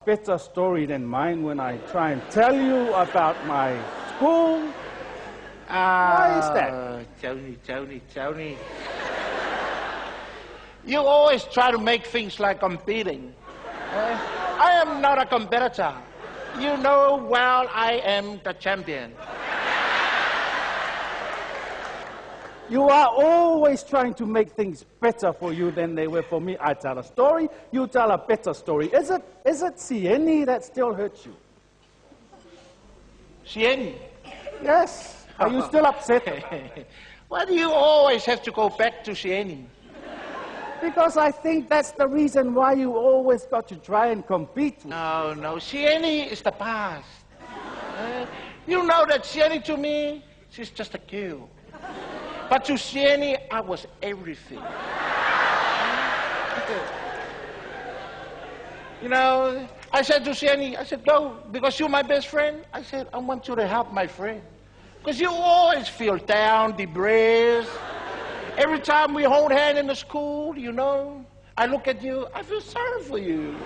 better story than mine when I try and tell you about my school. Why is that? Tony. You always try to make things like competing. I am not a competitor. You know well I am the champion. You are always trying to make things better for you than they were for me. I tell a story, you tell a better story. Is it Sieni that still hurts you? Sieni? Yes. Are you still upset? Why do you always have to go back to Sieni? Because I think that's the reason why you always got to try and compete. No, Sieni is the past. You know that Sieni to me, she's just a girl. But to Sieni, I was everything. You know, I said to Sieni, I said, go, because you're my best friend. I said, I want you to help my friend. Because you always feel down, depressed. Every time we hold hands in the school, you know, I look at you, I feel sorry for you.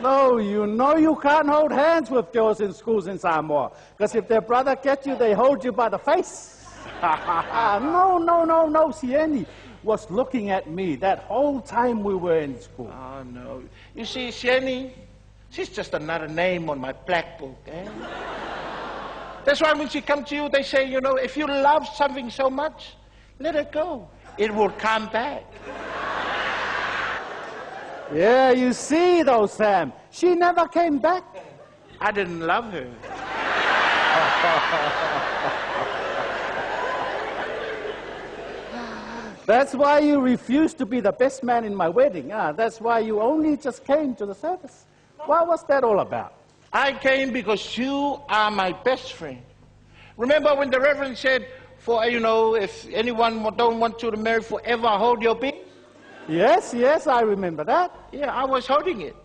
No, you know you can't hold hands with girls in schools in Samoa. Because if their brother gets you, they hold you by the face. No, Sieni was looking at me that whole time we were in school. Oh, no. You see, Sieni, she's just another name on my black book, eh? That's why when she comes to you, they say, you know, if you love something so much, let it go. It will come back. Yeah, you see though, Sam. She never came back. I didn't love her. That's why you refused to be the best man in my wedding. That's why you only just came to the service. What was that all about? I came because you are my best friend. Remember when the Reverend said, for, you know, if anyone don't want you to marry forever, hold your peace? Yes, I remember that. Yeah, I was holding it.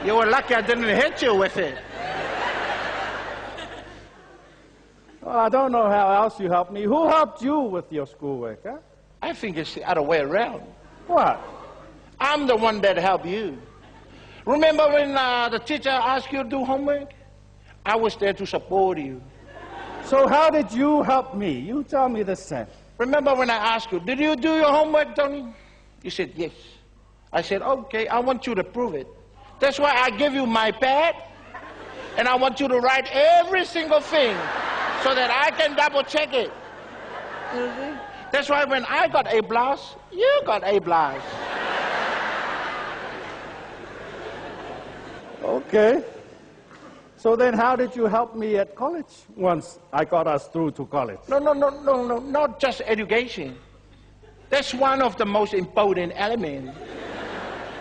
You were lucky I didn't hit you with it. Well, I don't know how else you helped me. Who helped you with your schoolwork, huh? I think it's the other way around. What? I'm the one that helped you. Remember when the teacher asked you to do homework? I was there to support you. So how did you help me? You tell me the same. Remember when I asked you, did you do your homework, Tony? You said, yes. I said, okay, I want you to prove it. That's why I give you my pad, and I want you to write every single thing so that I can double check it. That's why when I got A+, you got A+. Okay. So then how did you help me at college once I got us through to college? No, not just education. That's one of the most important elements.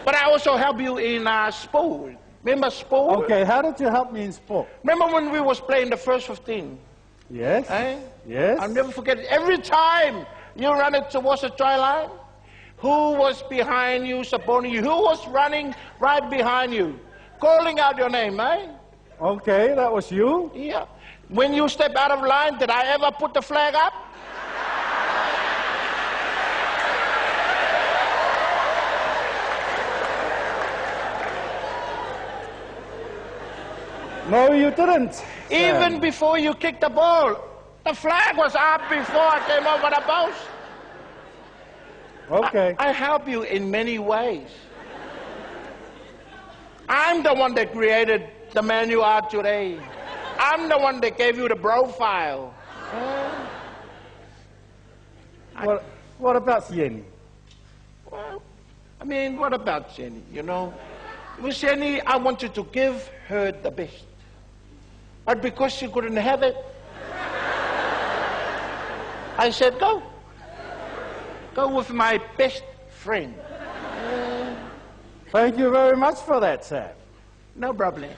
But I also help you in sport. Remember sport? Okay, how did you help me in sport? Remember when we was playing the first 15? Yes. Eh? Yes. I'll never forget it. Every time you run it towards the try line, who was behind you, supporting you? Who was running right behind you, calling out your name, eh? Okay, that was you? Yeah. When you step out of line, did I ever put the flag up? No, you didn't. Even before you kicked the ball, the flag was up before I came over the post. Okay. I help you in many ways. I'm the one that created the man you are today. I'm the one that gave you the profile. What about Sieni? Well, I mean, what about Sieni, you know? With Sieni, I wanted to give her the best. But because she couldn't have it, I said, go. Go with my best friend. Thank you very much for that, Sam. No problem.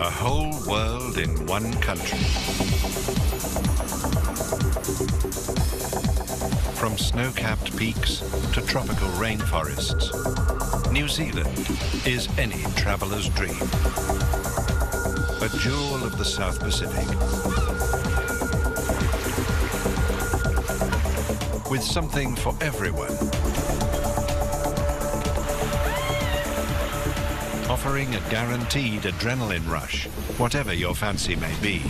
A whole world in one country. From snow-capped peaks to tropical rainforests, New Zealand is any traveler's dream. A jewel of the South Pacific. with something for everyone. Offering a guaranteed adrenaline rush, whatever your fancy may be.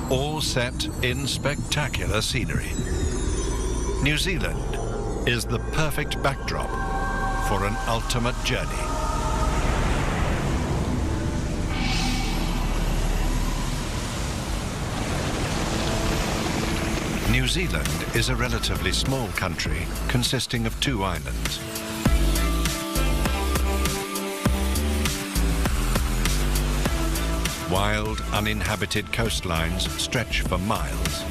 All set in spectacular scenery. New Zealand is the perfect backdrop for an ultimate journey. New Zealand is a relatively small country consisting of 2 islands. Wild, uninhabited coastlines stretch for miles,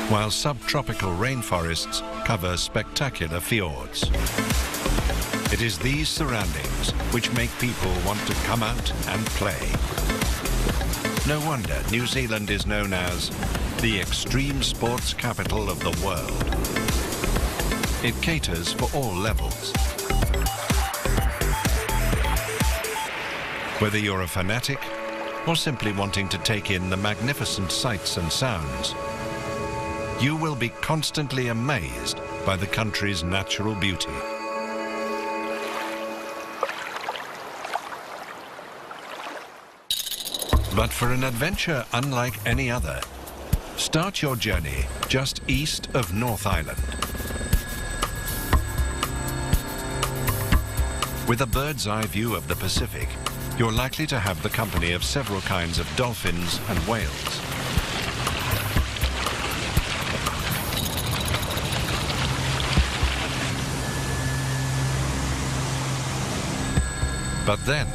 while subtropical rainforests cover spectacular fjords. It is these surroundings which make people want to come out and play. No wonder New Zealand is known as the extreme sports capital of the world. It caters for all levels. Whether you're a fanatic or simply wanting to take in the magnificent sights and sounds, you will be constantly amazed by the country's natural beauty. But for an adventure unlike any other, start your journey just east of North Island. With a bird's eye view of the Pacific, you're likely to have the company of several kinds of dolphins and whales. But then,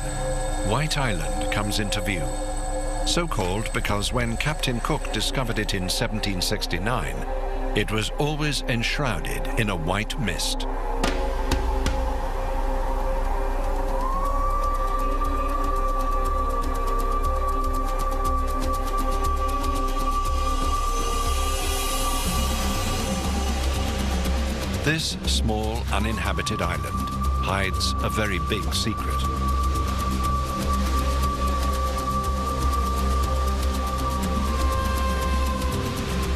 White Island comes into view. So called because when Captain Cook discovered it in 1769, it was always enshrouded in a white mist. This small, uninhabited island hides a very big secret.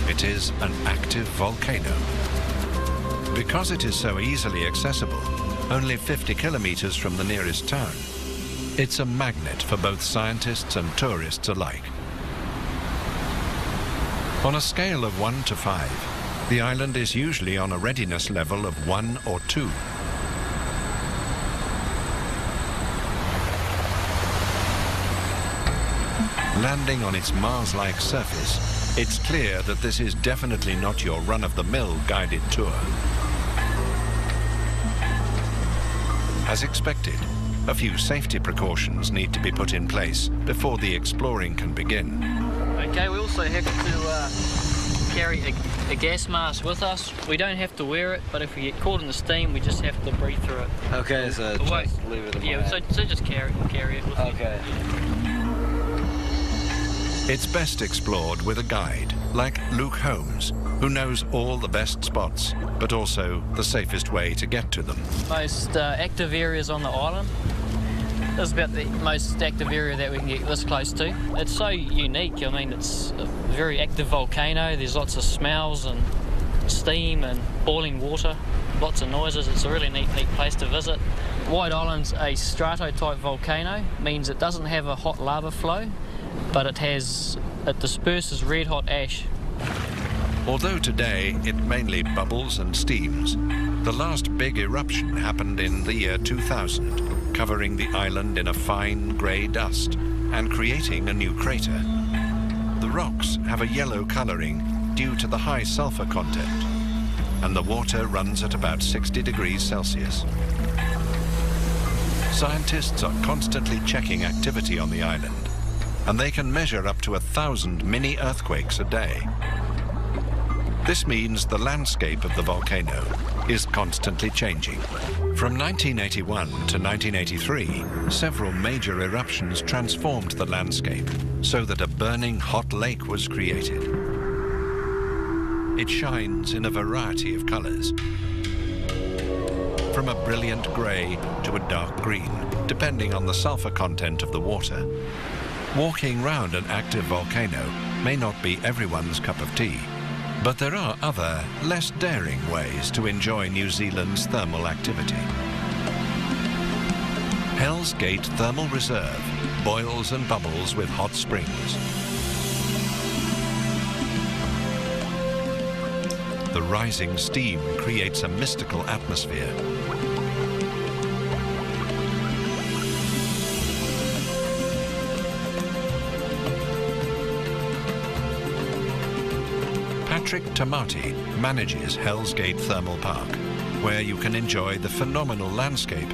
It is an active volcano. Because it is so easily accessible, only 50 kilometers from the nearest town, it's a magnet for both scientists and tourists alike. On a scale of 1 to 5, the island is usually on a readiness level of 1 or 2. Landing on its Mars-like surface, it's clear that this is definitely not your run-of-the-mill guided tour. As expected, a few safety precautions need to be put in place before the exploring can begin. Okay, we also have to carry a gas mask with us. We don't have to wear it, but if we get caught in the steam, we just have to breathe through it. Okay, so just leave it in my so just carry it with you. Okay. It's best explored with a guide, like Luke Holmes, who knows all the best spots, but also the safest way to get to them. Most active areas on the island. This is about the most active area that we can get this close to. It's so unique. I mean, it's a very active volcano. There's lots of smells and steam and boiling water, lots of noises. It's a really neat place to visit. White Island's a strato-type volcano, means it doesn't have a hot lava flow, but it disperses red hot ash. Although today it mainly bubbles and steams, the last big eruption happened in the year 2000, covering the island in a fine grey dust and creating a new crater. The rocks have a yellow colouring due to the high sulphur content, and the water runs at about 60 degrees Celsius. Scientists are constantly checking activity on the island, and they can measure up to 1,000 mini earthquakes a day. This means the landscape of the volcano is constantly changing. From 1981 to 1983, several major eruptions transformed the landscape so that a burning hot lake was created. It shines in a variety of colors, from a brilliant gray to a dark green, depending on the sulfur content of the water. Walking round an active volcano may not be everyone's cup of tea, but there are other, less daring ways to enjoy New Zealand's thermal activity. Hell's Gate Thermal Reserve boils and bubbles with hot springs. The rising steam creates a mystical atmosphere. Patrick Tamati manages Hell's Gate Thermal Park, where you can enjoy the phenomenal landscape,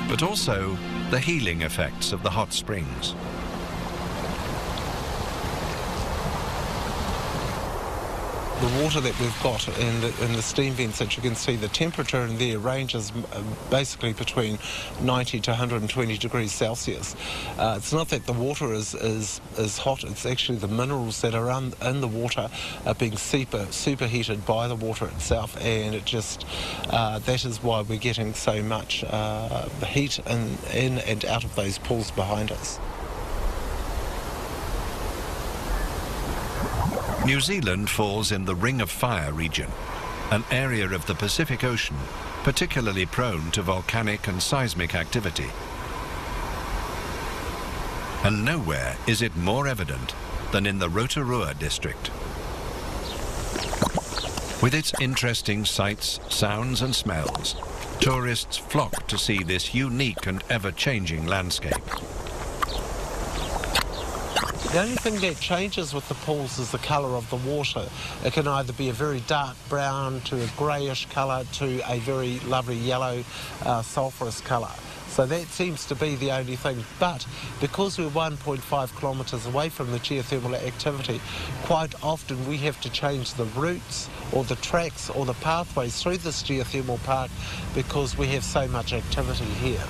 but also the healing effects of the hot springs. The water that we've got in the steam vents that you can see, the temperature in there ranges basically between 90 to 120 degrees Celsius. It's not that the water is hot, it's actually the minerals that are in the water are being superheated by the water itself, and it just, that is why we're getting so much heat in and out of those pools behind us. New Zealand falls in the Ring of Fire region, an area of the Pacific Ocean particularly prone to volcanic and seismic activity. And nowhere is it more evident than in the Rotorua district. With its interesting sights, sounds and smells, tourists flock to see this unique and ever-changing landscape. The only thing that changes with the pools is the colour of the water. It can either be a very dark brown to a greyish colour to a very lovely yellow sulphurous colour. So that seems to be the only thing. But because we're 1.5 kilometres away from the geothermal activity, quite often we have to change the routes or the tracks or the pathways through this geothermal park because we have so much activity here.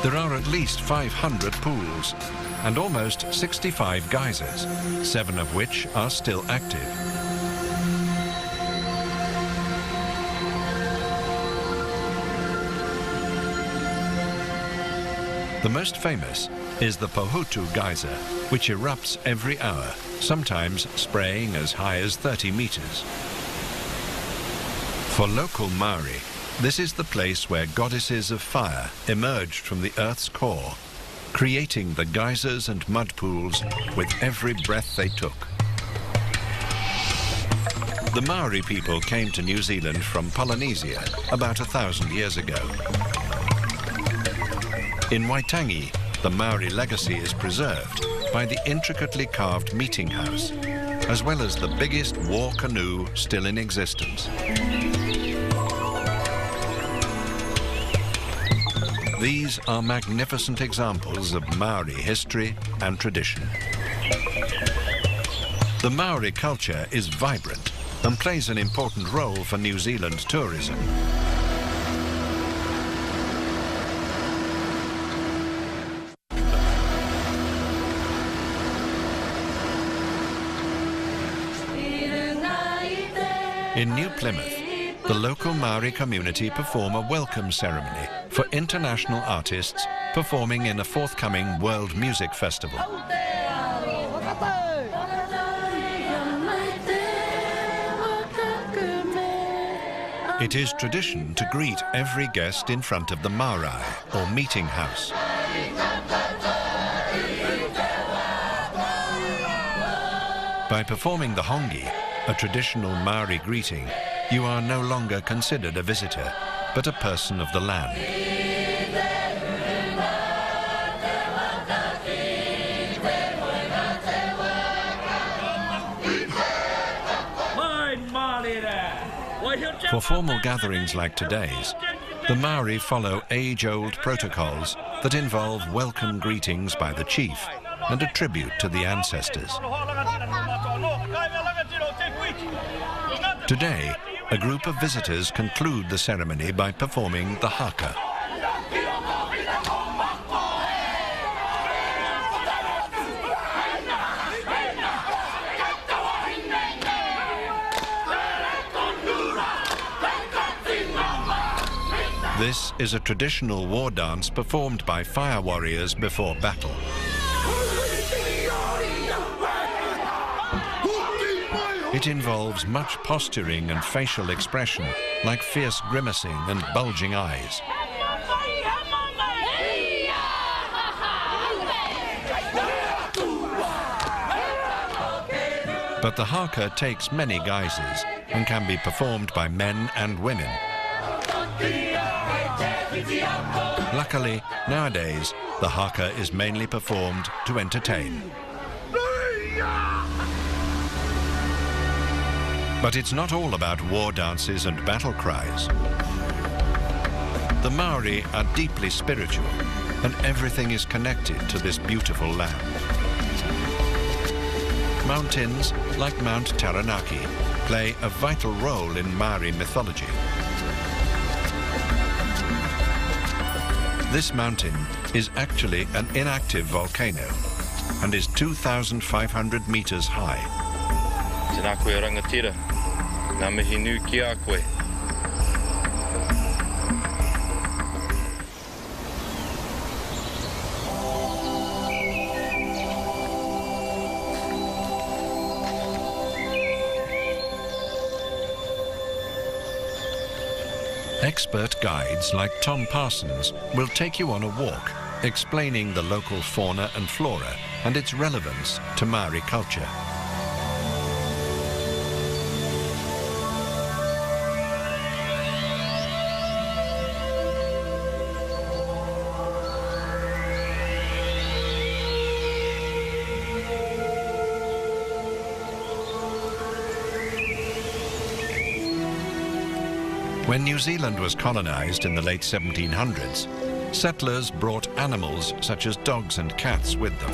There are at least 500 pools and almost 65 geysers, 7 of which are still active. The most famous is the Pohutu geyser, which erupts every hour, sometimes spraying as high as 30 meters. For local Maori, this is the place where goddesses of fire emerged from the Earth's core, creating the geysers and mud pools with every breath they took. The Maori people came to New Zealand from Polynesia about 1,000 years ago. In Waitangi, the Maori legacy is preserved by the intricately carved meeting house, as well as the biggest war canoe still in existence. These are magnificent examples of Maori history and tradition. The Maori culture is vibrant and plays an important role for New Zealand tourism. In New Plymouth, the local Maori community perform a welcome ceremony for international artists performing in a forthcoming World Music Festival. It is tradition to greet every guest in front of the marae, or meeting house. By performing the hongi, a traditional Maori greeting, you are no longer considered a visitor, but a person of the land. For formal gatherings like today's, the Maori follow age-old protocols that involve welcome greetings by the chief and a tribute to the ancestors. Today, a group of visitors conclude the ceremony by performing the haka. This is a traditional war dance performed by fire warriors before battle. It involves much posturing and facial expression, like fierce grimacing and bulging eyes. But the haka takes many guises and can be performed by men and women. Luckily, nowadays, the haka is mainly performed to entertain. But it's not all about war dances and battle cries. The Maori are deeply spiritual, and everything is connected to this beautiful land. Mountains, like Mount Taranaki, play a vital role in Maori mythology. This mountain is actually an inactive volcano and is 2,500 meters high. Tēnā koe rangatira, ngā mihi nui ki a koe. Expert guides like Tom Parsons will take you on a walk, explaining the local fauna and flora and its relevance to Maori culture. When New Zealand was colonized in the late 1700s, settlers brought animals such as dogs and cats with them.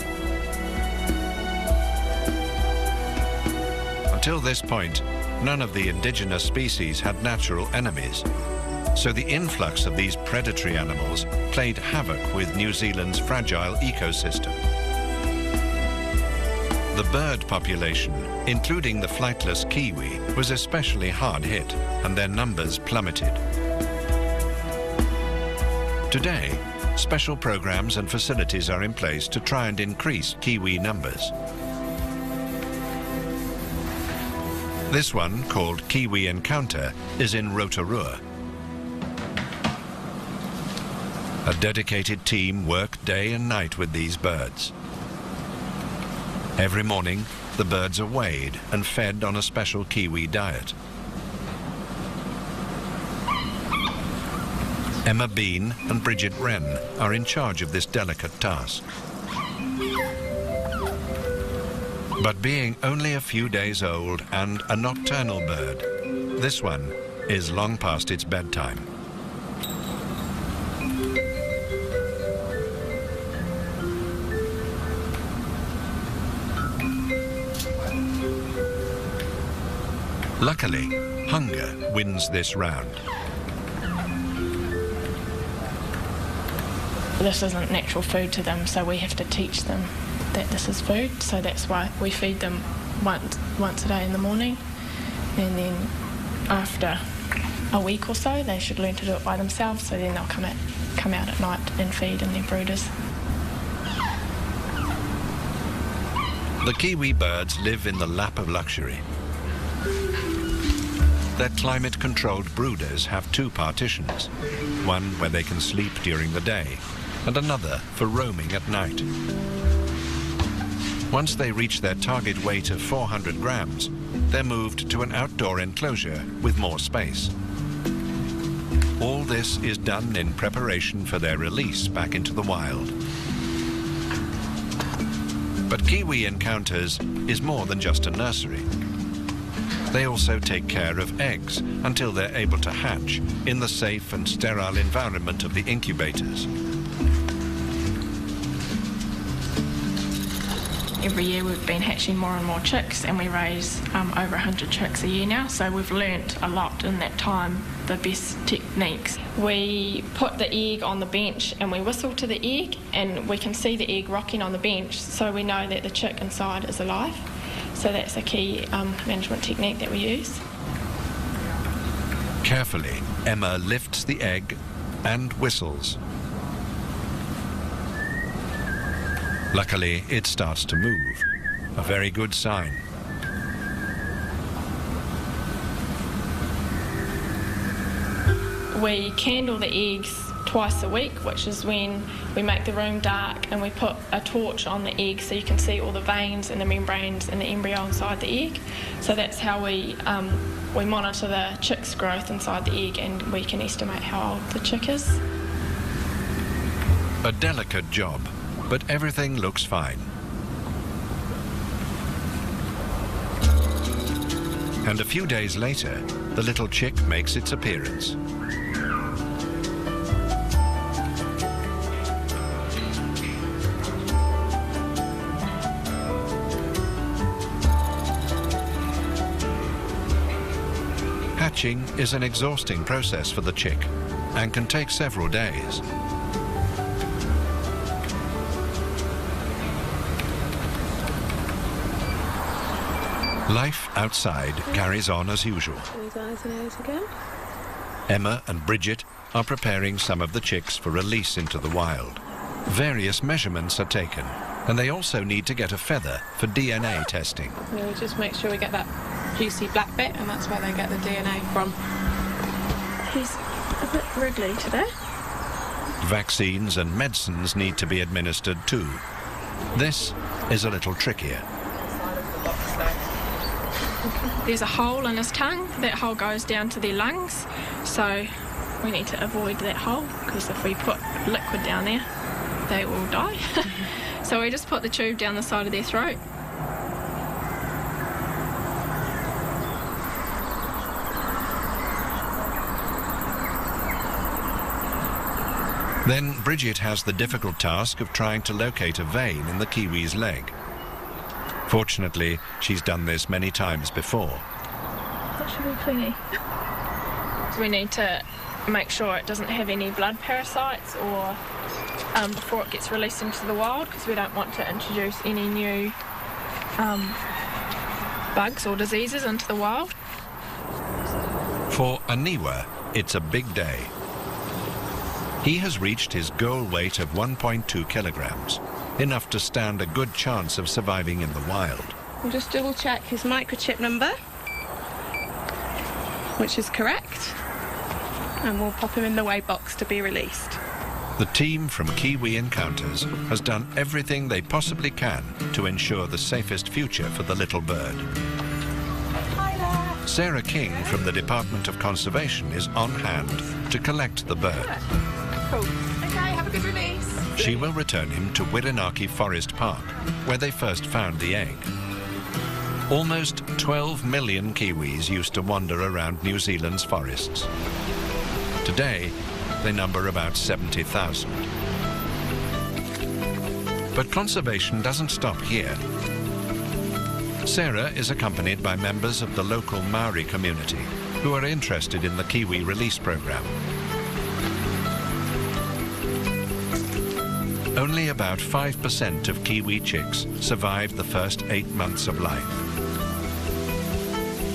Until this point, none of the indigenous species had natural enemies, so the influx of these predatory animals played havoc with New Zealand's fragile ecosystem. The bird population, including the flightless kiwi, was especially hard hit, and their numbers plummeted. Today, special programs and facilities are in place to try and increase kiwi numbers. This one, called Kiwi Encounter, is in Rotorua. A dedicated team work day and night with these birds. Every morning, the birds are weighed and fed on a special kiwi diet. Emma Bean and Bridget Wren are in charge of this delicate task. But being only a few days old and a nocturnal bird, this one is long past its bedtime. Luckily, hunger wins this round. This isn't natural food to them, so we have to teach them that this is food. So that's why we feed them once a day in the morning, and then after a week or so they should learn to do it by themselves, so then they'll come out at night and feed in their brooders. The kiwi birds live in the lap of luxury. Their climate-controlled brooders have two partitions, one where they can sleep during the day, and another for roaming at night. Once they reach their target weight of 400 grams, they're moved to an outdoor enclosure with more space. All this is done in preparation for their release back into the wild. But Kiwi Encounters is more than just a nursery. They also take care of eggs until they're able to hatch in the safe and sterile environment of the incubators. Every year we've been hatching more and more chicks, and we raise over 100 chicks a year now, so we've learnt a lot in that time, the best techniques. We put the egg on the bench and we whistle to the egg, and we can see the egg rocking on the bench, so we know that the chick inside is alive. So that's a key management technique that we use. Carefully, Emma lifts the egg and whistles. Luckily, it starts to move, a very good sign. We candle the eggs twice a week, which is when we make the room dark and we put a torch on the egg so you can see all the veins and the membranes and the embryo inside the egg. So that's how we monitor the chick's growth inside the egg, and we can estimate how old the chick is. A delicate job, but everything looks fine. And a few days later, the little chick makes its appearance. Hatching is an exhausting process for the chick and can take several days. Life outside carries on as usual. Emma and Bridget are preparing some of the chicks for release into the wild. Various measurements are taken, and they also need to get a feather for DNA testing. Yeah, we just make sure we get that juicy black bit, and that's where they get the DNA from. He's a bit wriggly today. Vaccines and medicines need to be administered too. This is a little trickier. There's a hole in his tongue. That hole goes down to their lungs, so we need to avoid that hole, because if we put liquid down there, they will die. So we just put the tube down the side of their throat. Then Bridget has the difficult task of trying to locate a vein in the kiwi's leg. Fortunately, she's done this many times before. That should be plenty. We need to make sure it doesn't have any blood parasites or before it gets released into the wild, because we don't want to introduce any new bugs or diseases into the wild. For Aniwa, it's a big day. He has reached his goal weight of 1.2 kilograms, enough to stand a good chance of surviving in the wild. We'll just double check his microchip number, which is correct, and we'll pop him in the weigh box to be released. The team from Kiwi Encounters has done everything they possibly can to ensure the safest future for the little bird. Sarah King from the Department of Conservation is on hand to collect the bird. Cool. Okay, have a good release. She will return him to Wirinaki Forest Park, where they first found the egg. Almost 12 million Kiwis used to wander around New Zealand's forests. Today, they number about 70,000. But conservation doesn't stop here. Sarah is accompanied by members of the local Maori community who are interested in the Kiwi release program. Only about 5% of Kiwi chicks survive the first 8 months of life.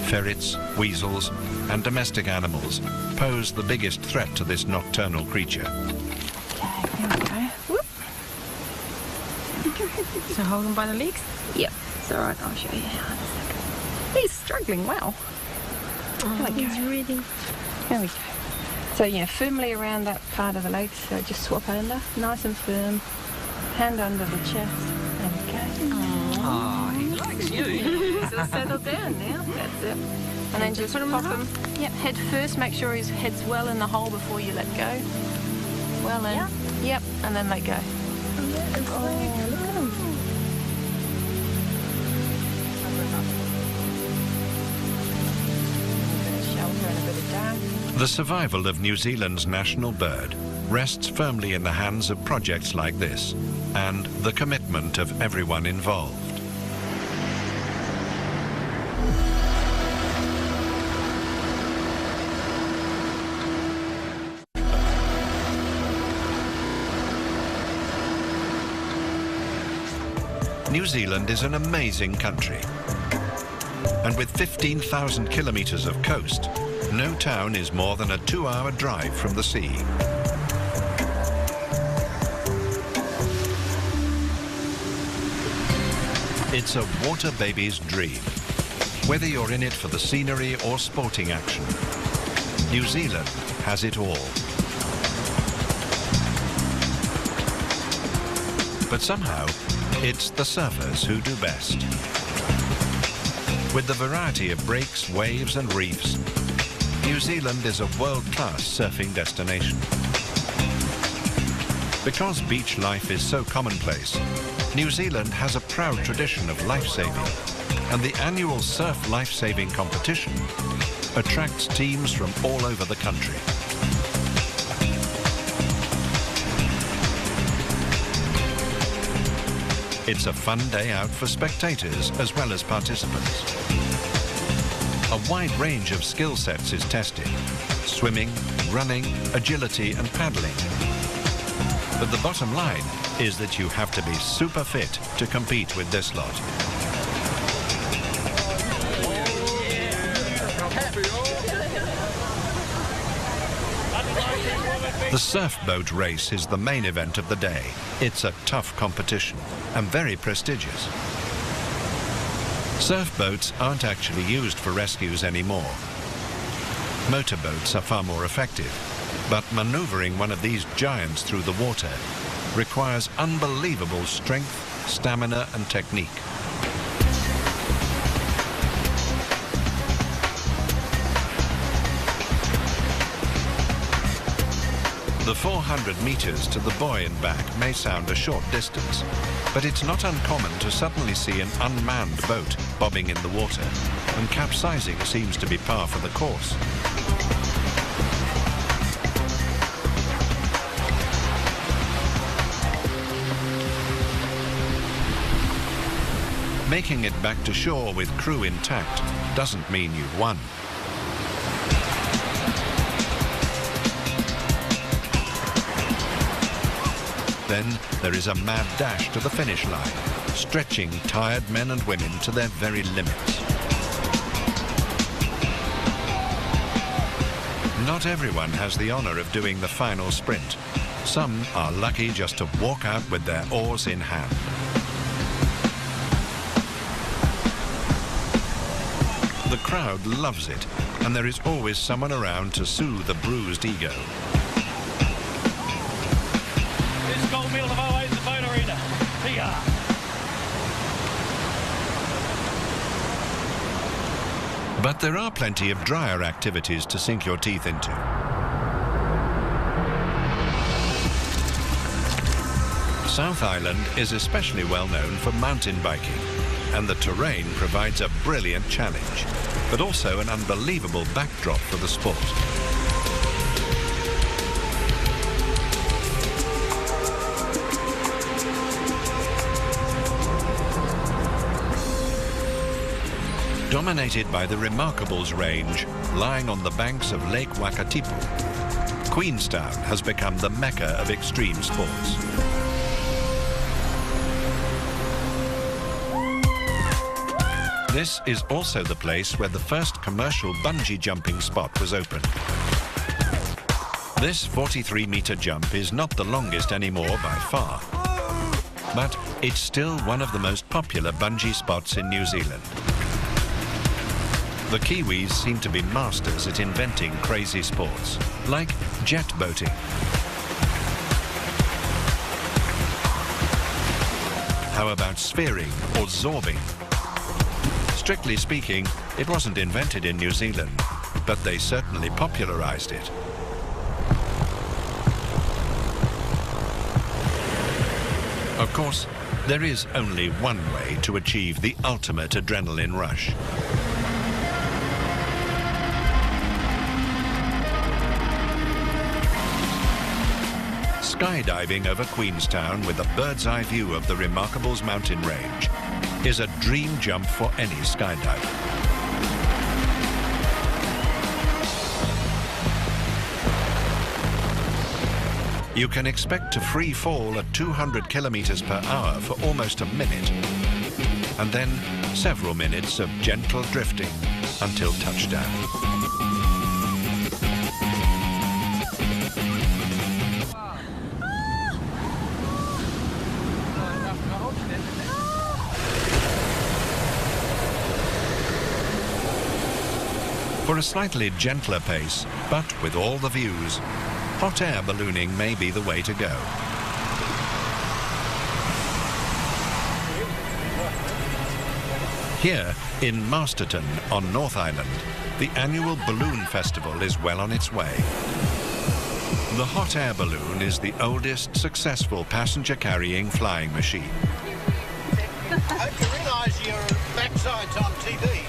Ferrets, weasels, and domestic animals pose the biggest threat to this nocturnal creature. Okay, here we go. Whoop. So hold him by the legs? Yep, it's all right, I'll show you how in a second. He's struggling well. He's really... There we go. So yeah, firmly around that part of the legs, so just swap under, nice and firm. Hand under the chest. There we go. Oh, he likes you. He's all settled down now, that's it. And then just pop him, yep, head first, make sure his head's well in the hole before you let go. Well in, yep, and then let go. Oh, look at him. Shelter and a bit of dark. The survival of New Zealand's national bird rests firmly in the hands of projects like this and the commitment of everyone involved. New Zealand is an amazing country, and with 15,000 kilometres of coast, no town is more than a 2-hour drive from the sea. It's a water baby's dream. Whether you're in it for the scenery or sporting action, New Zealand has it all. But somehow, it's the surfers who do best. With the variety of breaks, waves and reefs, New Zealand is a world-class surfing destination. Because beach life is so commonplace, New Zealand has a proud tradition of life-saving, and the annual Surf Life-Saving Competition attracts teams from all over the country. It's a fun day out for spectators as well as participants. A wide range of skill sets is tested: swimming, running, agility and paddling. But the bottom line is that you have to be super fit to compete with this lot. The surf boat race is the main event of the day. It's a tough competition and very prestigious. Surf boats aren't actually used for rescues anymore. Motorboats are far more effective, but maneuvering one of these giants through the water requires unbelievable strength, stamina and technique. The 400 meters to the buoy and back may sound a short distance, but it's not uncommon to suddenly see an unmanned boat bobbing in the water, and capsizing seems to be par for the course. Making it back to shore with crew intact doesn't mean you've won. Then there is a mad dash to the finish line, stretching tired men and women to their very limits. Not everyone has the honor of doing the final sprint. Some are lucky just to walk out with their oars in hand. The crowd loves it, and there is always someone around to soothe the bruised ego. But there are plenty of drier activities to sink your teeth into. South Island is especially well known for mountain biking, and the terrain provides a brilliant challenge, but also an unbelievable backdrop for the sport. Dominated by the Remarkables Range, lying on the banks of Lake Wakatipu, Queenstown has become the mecca of extreme sports. This is also the place where the first commercial bungee jumping spot was opened. This 43-meter jump is not the longest anymore by far, but it's still one of the most popular bungee spots in New Zealand. The Kiwis seem to be masters at inventing crazy sports, like jet boating. How about spearing or zorbing? Strictly speaking, it wasn't invented in New Zealand, but they certainly popularized it. Of course, there is only one way to achieve the ultimate adrenaline rush. Skydiving over Queenstown with a bird's eye view of the Remarkables mountain range is a dream jump for any skydiver. You can expect to free fall at 200 kilometers per hour for almost a minute, and then several minutes of gentle drifting until touchdown. For a slightly gentler pace, but with all the views, hot air ballooning may be the way to go. Here, in Masterton on North Island, the annual Balloon Festival is well on its way. The hot air balloon is the oldest successful passenger-carrying flying machine. I hope you realise your backside's on TV.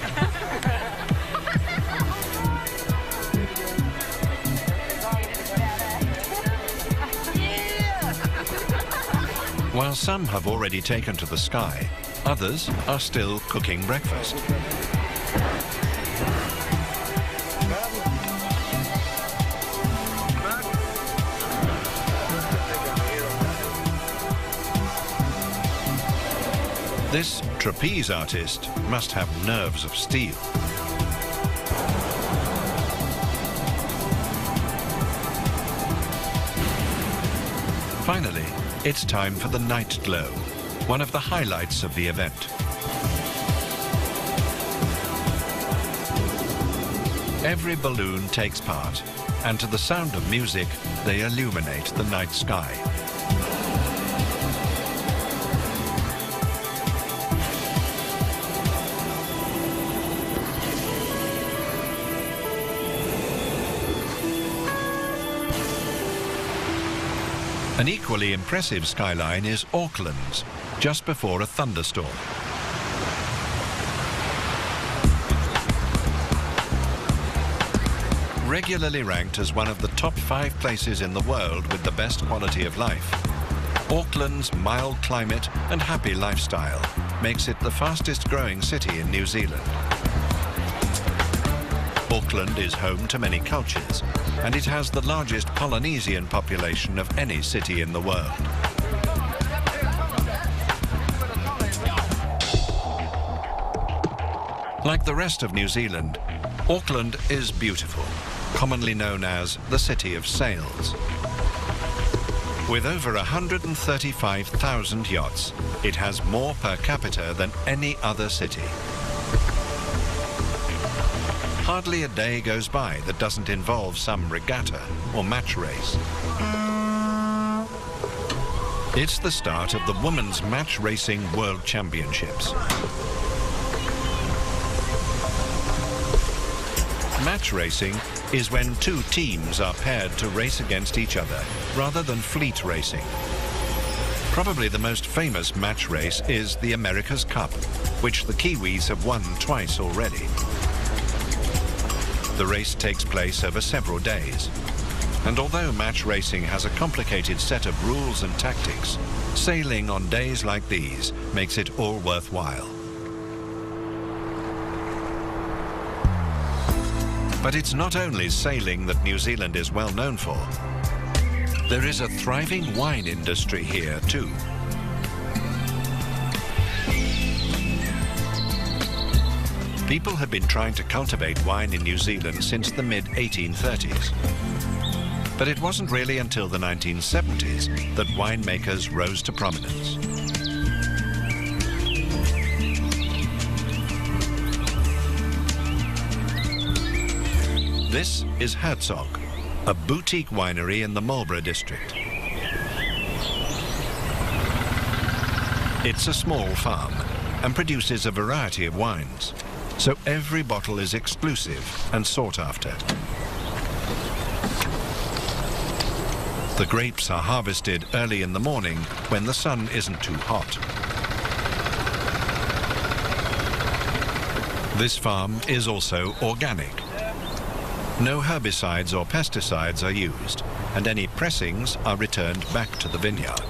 While some have already taken to the sky, others are still cooking breakfast. This trapeze artist must have nerves of steel. Finally, it's time for the night glow, one of the highlights of the event. Every balloon takes part, and to the sound of music, they illuminate the night sky. An equally impressive skyline is Auckland's, just before a thunderstorm. Regularly ranked as one of the top 5 places in the world with the best quality of life, Auckland's mild climate and happy lifestyle makes it the fastest growing city in New Zealand. Auckland is home to many cultures, and it has the largest Polynesian population of any city in the world. Like the rest of New Zealand, Auckland is beautiful, commonly known as the City of Sails. With over 135,000 yachts, it has more per capita than any other city. Hardly a day goes by that doesn't involve some regatta or match race. It's the start of the Women's Match Racing World Championships. Match racing is when 2 teams are paired to race against each other, rather than fleet racing. Probably the most famous match race is the America's Cup, which the Kiwis have won twice already. The race takes place over several days, and although match racing has a complicated set of rules and tactics, sailing on days like these makes it all worthwhile. But it's not only sailing that New Zealand is well known for. There is a thriving wine industry here too. People have been trying to cultivate wine in New Zealand since the mid-1830s. But it wasn't really until the 1970s that winemakers rose to prominence. This is Herzog, a boutique winery in the Marlborough district. It's a small farm and produces a variety of wines, so every bottle is exclusive and sought after. The grapes are harvested early in the morning when the sun isn't too hot. This farm is also organic. No herbicides or pesticides are used, and any pressings are returned back to the vineyard.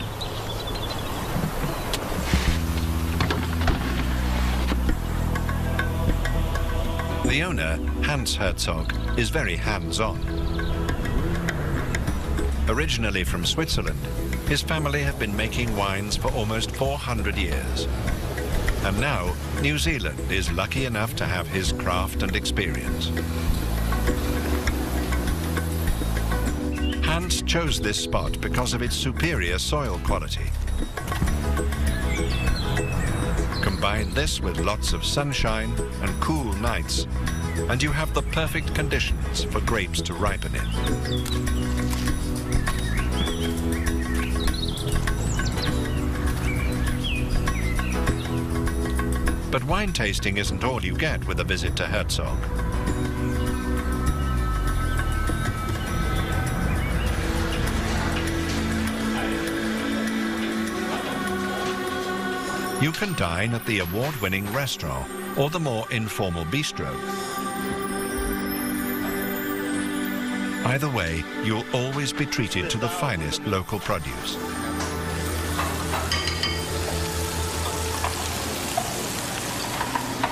The owner, Hans Herzog, is very hands-on. Originally from Switzerland, his family have been making wines for almost 400 years. And now, New Zealand is lucky enough to have his craft and experience. Hans chose this spot because of its superior soil quality. Combine this with lots of sunshine and cool nights, and you have the perfect conditions for grapes to ripen in. But wine tasting isn't all you get with a visit to Herzog. You can dine at the award-winning restaurant or the more informal bistro. Either way, you'll always be treated to the finest local produce.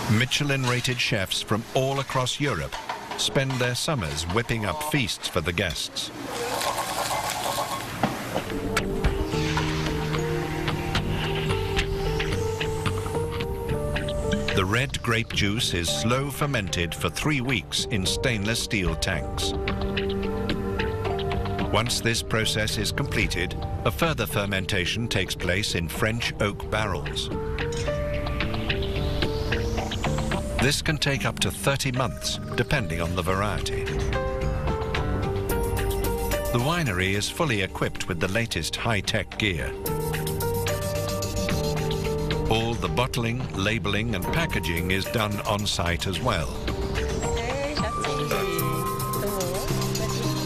Michelin-rated chefs from all across Europe spend their summers whipping up feasts for the guests. The red grape juice is slow fermented for 3 weeks in stainless steel tanks. Once this process is completed, a further fermentation takes place in French oak barrels. This can take up to 30 months, depending on the variety. The winery is fully equipped with the latest high-tech gear. All the bottling, labeling and packaging is done on-site as well.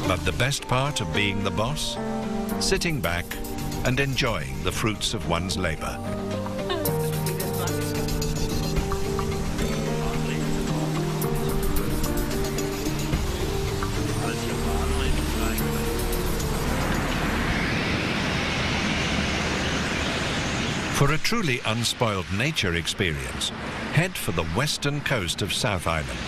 But the best part of being the boss? Sitting back and enjoying the fruits of one's labor. For a truly unspoiled nature experience, head for the western coast of South Island.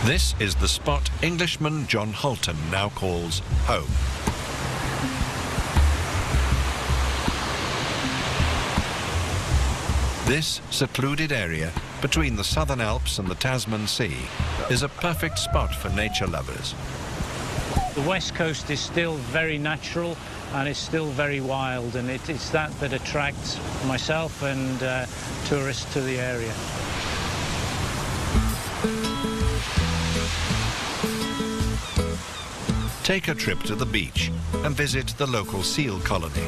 This is the spot Englishman John Hulton now calls home. This secluded area between the Southern Alps and the Tasman Sea is a perfect spot for nature lovers. The west coast is still very natural and it's still very wild, and it's that attracts myself and tourists to the area. Take a trip to the beach and visit the local seal colony.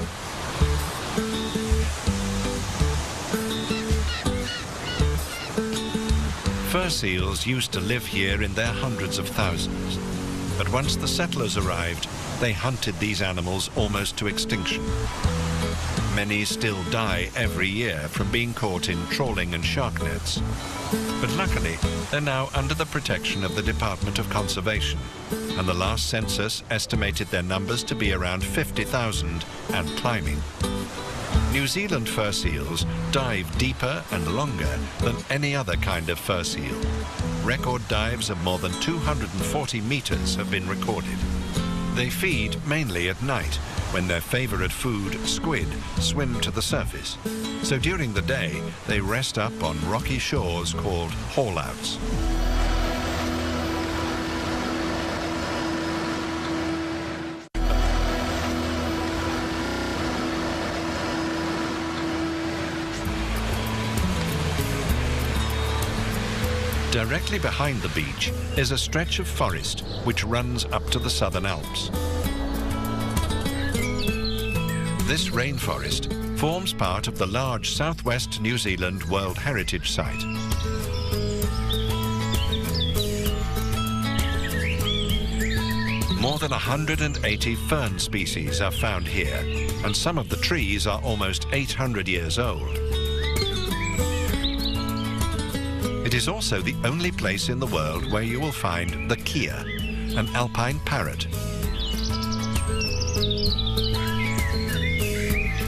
Fur seals used to live here in their hundreds of thousands, but once the settlers arrived, they hunted these animals almost to extinction. Many still die every year from being caught in trawling and shark nets. But luckily, they're now under the protection of the Department of Conservation, and the last census estimated their numbers to be around 50,000 and climbing. New Zealand fur seals dive deeper and longer than any other kind of fur seal. Record dives of more than 240 meters have been recorded. They feed mainly at night, when their favorite food, squid, swim to the surface. So during the day, they rest up on rocky shores called haulouts. Directly behind the beach is a stretch of forest which runs up to the Southern Alps. This rainforest forms part of the large Southwest New Zealand World Heritage Site. More than 180 fern species are found here, and some of the trees are almost 800 years old. It is also the only place in the world where you will find the kea, an alpine parrot.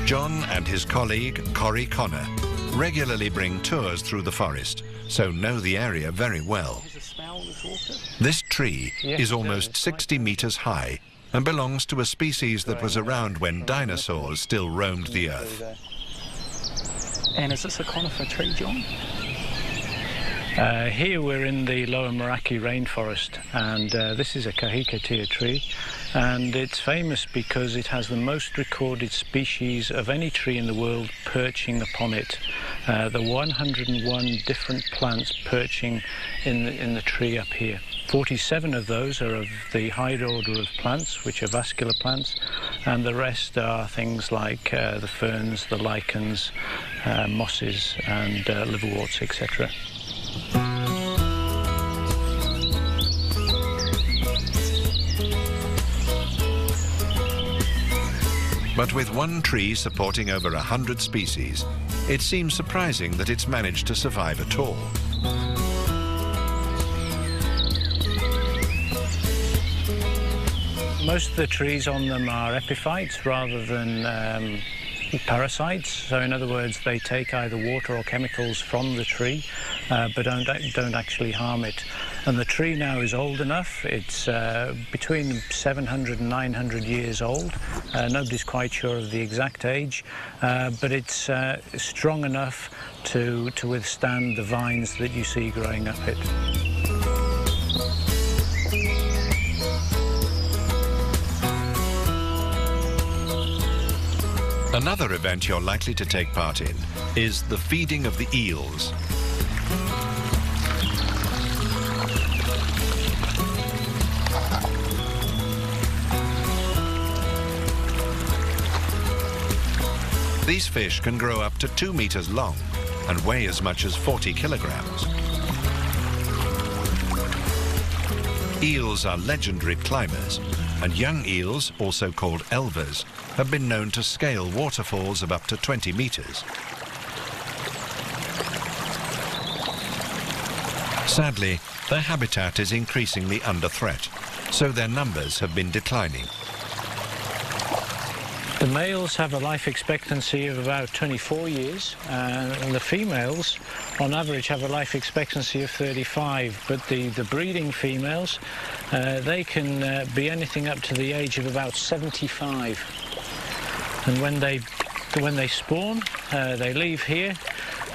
John and his colleague, Corrie Connor, regularly bring tours through the forest, so know the area very well. This tree is almost 60 meters high and belongs to a species that was around when dinosaurs still roamed the earth. And is this a conifer tree, John? Here we're in the Lower Meraki rainforest, and this is a kahikatea tree, and it's famous because it has the most recorded species of any tree in the world perching upon it. the 101 different plants perching in the tree up here. 47 of those are of the higher order of plants, which are vascular plants, and the rest are things like the ferns, the lichens, mosses and liverworts, etc. But with one tree supporting over 100 species, it seems surprising that it's managed to survive at all. Most of the trees on them are epiphytes rather than parasites. So in other words, they take either water or chemicals from the tree, but don't actually harm it. And the tree now is old enough. It's between 700 and 900 years old. Nobody's quite sure of the exact age, but it's strong enough to withstand the vines that you see growing up it. Another event you're likely to take part in is the feeding of the eels. These fish can grow up to 2 meters long and weigh as much as 40 kilograms. Eels are legendary climbers, and young eels, also called elvers, have been known to scale waterfalls of up to 20 meters. Sadly, their habitat is increasingly under threat, so their numbers have been declining. The males have a life expectancy of about 24 years, and the females, on average, have a life expectancy of 35. But the breeding females, they can be anything up to the age of about 75. And when they spawn, they leave here,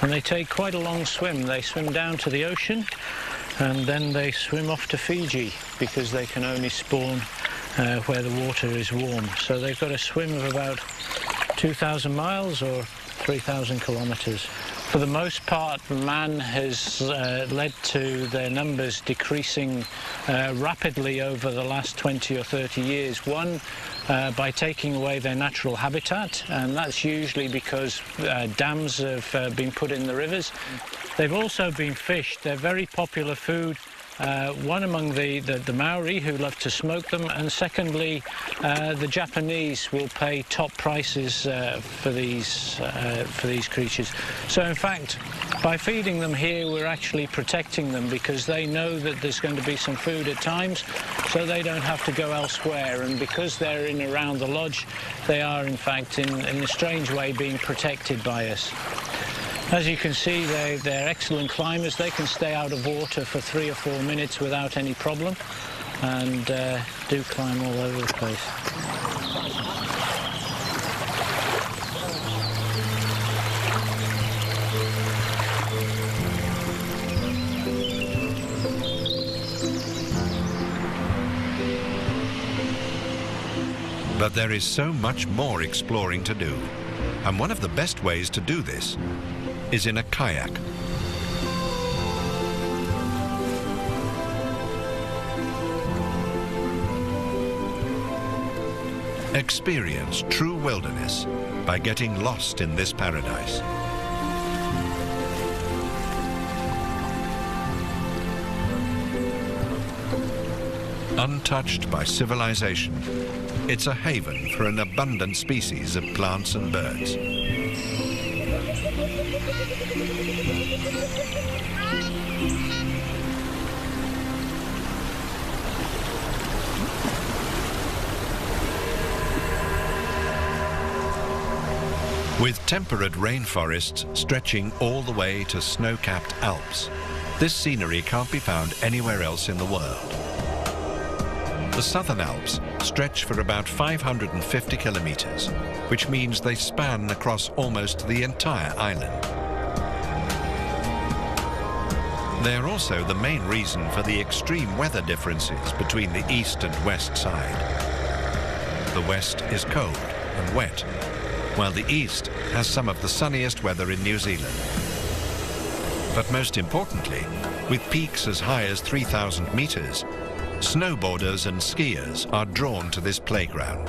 and they take quite a long swim. They swim down to the ocean, and then they swim off to Fiji, because they can only spawn where the water is warm. So they've got a swim of about 2,000 miles or 3,000 kilometers. For the most part, man has led to their numbers decreasing rapidly over the last 20 or 30 years. One, by taking away their natural habitat, and that's usually because dams have been put in the rivers. They've also been fished. They're very popular food. One among the Maori, who love to smoke them, and secondly, the Japanese will pay top prices for these creatures. So in fact, by feeding them here, we're actually protecting them, because they know that there's going to be some food at times, so they don't have to go elsewhere. And because they're in around the lodge, they are in fact in a strange way being protected by us. As you can see, they're excellent climbers. They can stay out of water for 3 or 4 minutes without any problem, and do climb all over the place. But there is so much more exploring to do, and one of the best ways to do this is in a kayak. Experience true wilderness by getting lost in this paradise. Untouched by civilization, it's a haven for an abundant species of plants and birds. With temperate rainforests stretching all the way to snow-capped Alps, this scenery can't be found anywhere else in the world. The Southern Alps stretch for about 550 kilometers, which means they span across almost the entire island. They are also the main reason for the extreme weather differences between the east and west side. The west is cold and wet, while the east has some of the sunniest weather in New Zealand. But most importantly, with peaks as high as 3,000 meters, snowboarders and skiers are drawn to this playground.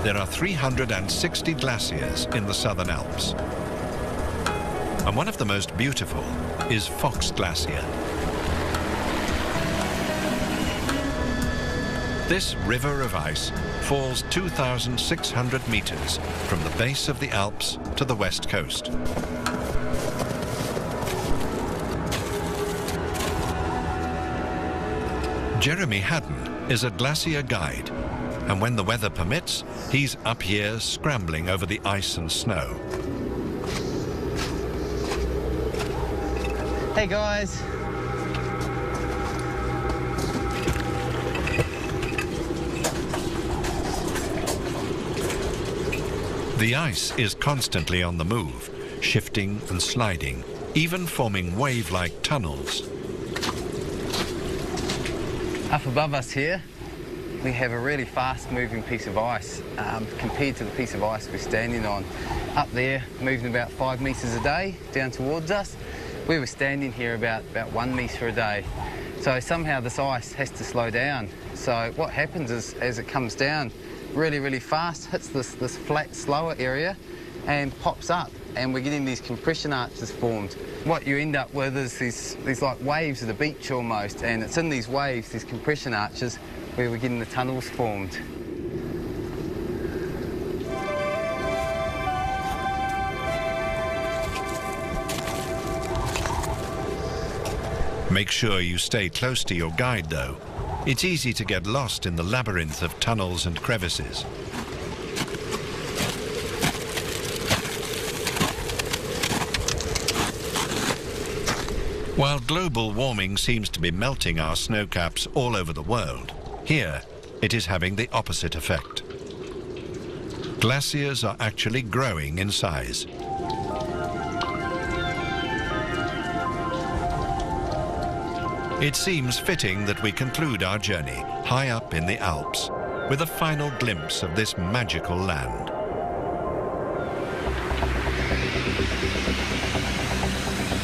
There are 360 glaciers in the Southern Alps. And one of the most beautiful is Fox Glacier. This river of ice falls 2,600 meters from the base of the Alps to the west coast. Jeremy Haddon is a glacier guide, and when the weather permits, he's up here scrambling over the ice and snow. Hey guys. The ice is constantly on the move, shifting and sliding, even forming wave-like tunnels. Up above us here, we have a really fast-moving piece of ice compared to the piece of ice we're standing on. Up there, moving about 5 meters a day down towards us. We were standing here about 1 meter a day. So somehow this ice has to slow down. So what happens is, as it comes down really, really fast, hits this flat, slower area and pops up, and we're getting these compression arches formed. What you end up with is these like waves of the beach almost, and it's in these waves, these compression arches, where we're getting the tunnels formed. Make sure you stay close to your guide, though. It's easy to get lost in the labyrinth of tunnels and crevices. While global warming seems to be melting our snowcaps all over the world, here it is having the opposite effect. Glaciers are actually growing in size. It seems fitting that we conclude our journey high up in the Alps with a final glimpse of this magical land.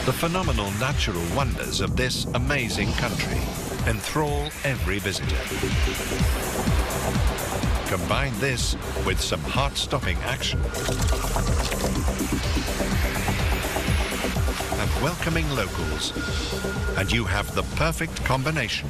The phenomenal natural wonders of this amazing country enthrall every visitor. Combine this with some heart-stopping action and welcoming locals, and you have the perfect combination.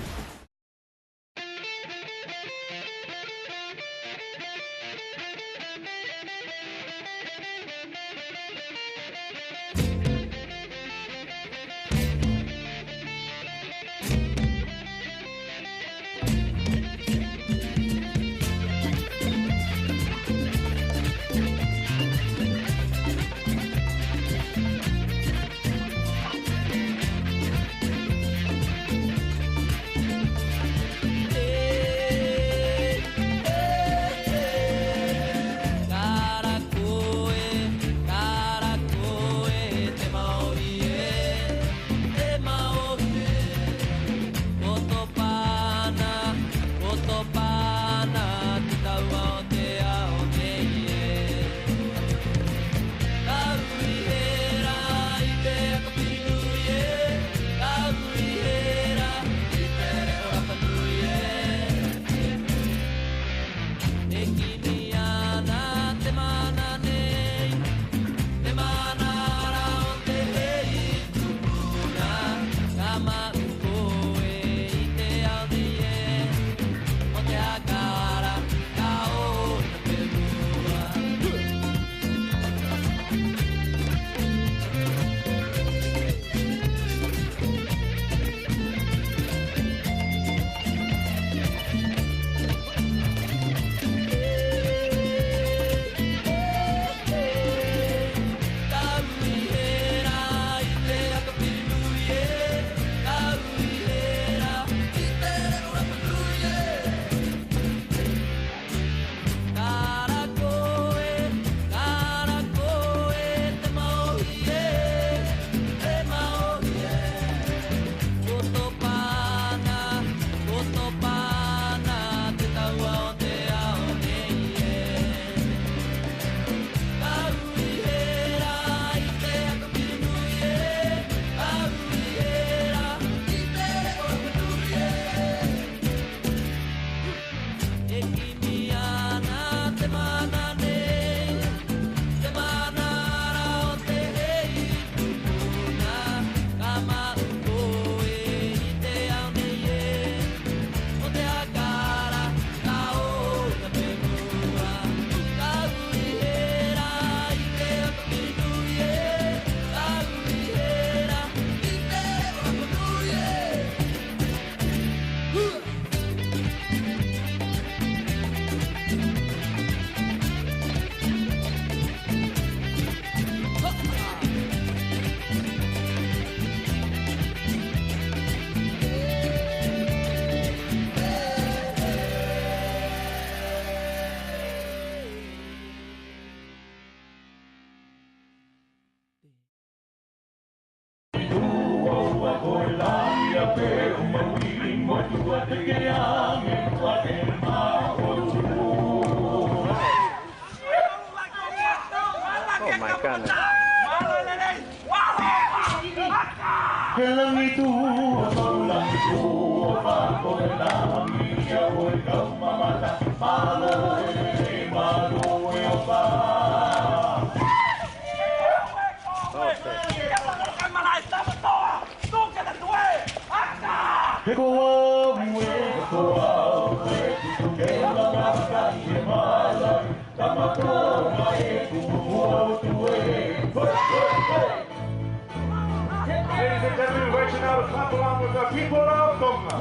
Ladies and gentlemen, right now to clap along with our people of Tonga.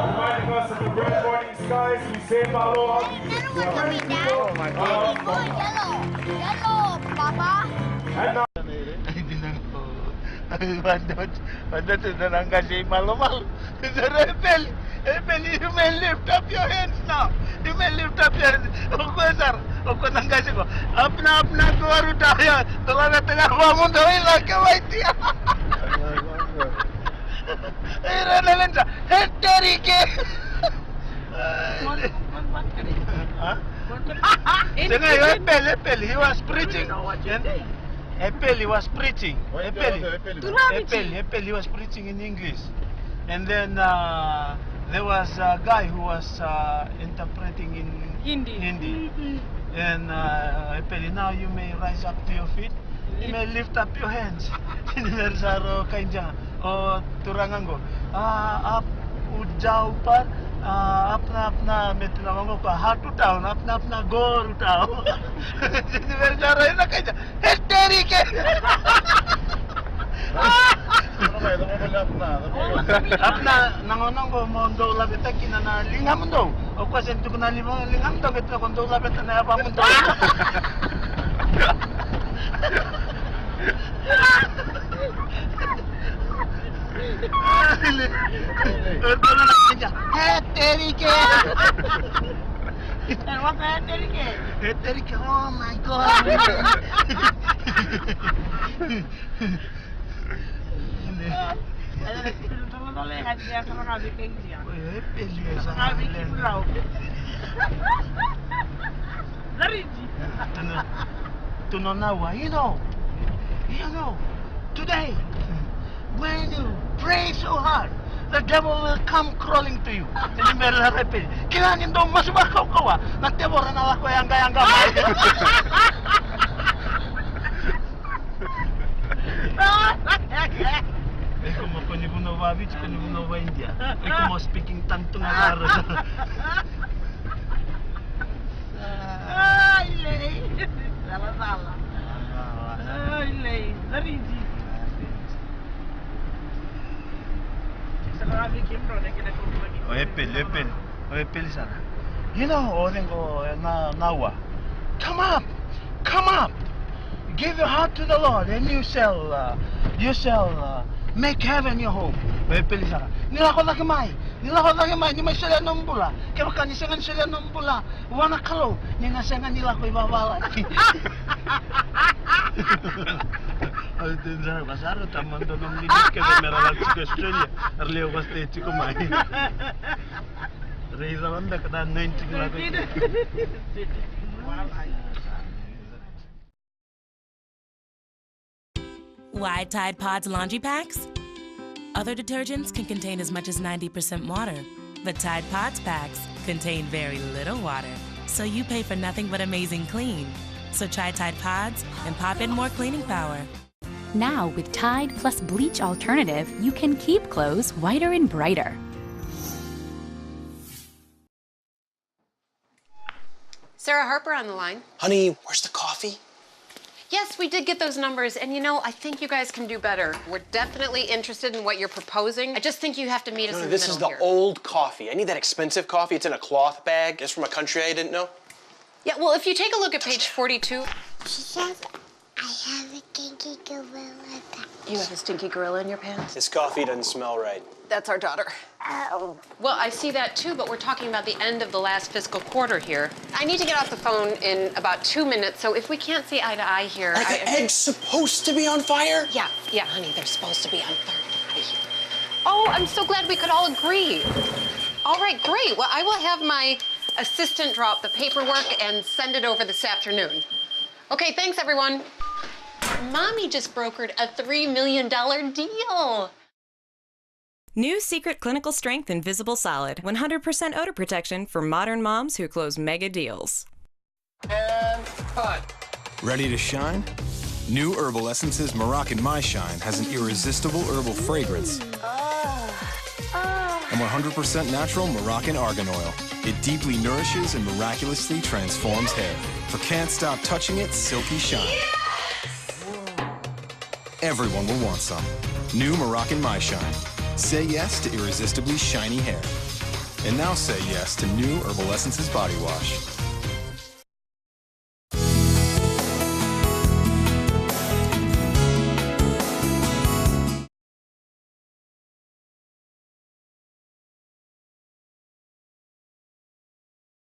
Reminding us of the red morning skies, we say aloha. Oh my God. Yellow, Papa. And now, Pandot na lang kasi malumal. Rebel, you may lift up your hands now. You may lift up your hands. Okay, sir. Okay, nang kasi ko. Apna tuwaru tayo. Tuwa na tinakwa mo daw ilang kawaiti. Ay, ranalan sa. Henterike! Epel, he was preaching. Epel, he was preaching. Epel, he was preaching in English. And then there was a guy who was interpreting in Hindi. And Epel, now you may rise up to your feet. You may lift up your hands. Saro kanya. O turangan ko. Up ujau par. Apna metnamango pa hatu tao apna goru tao. Jadi bersara ina kaya hysterike. Apna nangonong ko mondo labeta kinana lingam do. O kasi tu kuna lingam do betra kondo labeta na apa mundo. Heterike, oh my God. You know, today, when you pray so hard, the devil will come crawling to you. Jadi merah repel. Kirain dong masuk bakau kawa. Nanti orang Allah ko yang gaya. Eko mo kunibunowa Beach, kunibunowa India. Eko mo speaking tanto na laro. Pili sana. You know, orengo nawa. Come up. Give your heart to the Lord, and you shall make heaven your home. Pili sana. Nila ko nagamay, ni may sila nombula. Kaya kanisengan sila nombula. Wana kalo, ni nasengan nila ko ibabala. Ay, tinsa pasaro tamang tanong ni kasi meron sa Australia. Arleo basta chiko mai. Reza wanda kada 19 lagi. Why Tide Pods laundry packs? Other detergents can contain as much as 90% water, but Tide Pods packs contain very little water, so you pay for nothing but amazing clean. So try Tide Pods and pop in more cleaning power. Now with Tide plus bleach alternative, you can keep clothes whiter and brighter. Sarah Harper on the line. Honey, where's the coffee? Yes, we did get those numbers, and you know, I think you guys can do better. We're definitely interested in what you're proposing. I just think you have to meet us in the middle this is the here. old coffee. I need that expensive coffee. It's in a cloth bag. It's from a country I didn't know. Yeah, well, if you take a look at page 42. She says I have a stinky gorilla pants. You have a stinky gorilla in your pants? This coffee doesn't smell right. That's our daughter. Oh. Well, I see that too, but we're talking about the end of the last fiscal quarter here. I need to get off the phone in about 2 minutes, so if we can't see eye to eye here... Are the eggs supposed to be on fire? Yeah, honey, they're supposed to be on fire. Oh, I'm so glad we could all agree. All right, great. Well, I will have my assistant draw up the paperwork and send it over this afternoon. Okay, thanks, everyone. Mommy just brokered a $3 million deal. New Secret Clinical Strength Invisible Solid. 100% odor protection for modern moms who close mega deals. And cut. Ready to shine? New Herbal Essences Moroccan My Shine has an irresistible herbal fragrance and 100% natural Moroccan argan oil. It deeply nourishes and miraculously transforms hair for can't stop touching its silky shine. Everyone will want some. New Moroccan My Shine. Say yes to irresistibly shiny hair. And now say yes to new Herbal Essences Body Wash.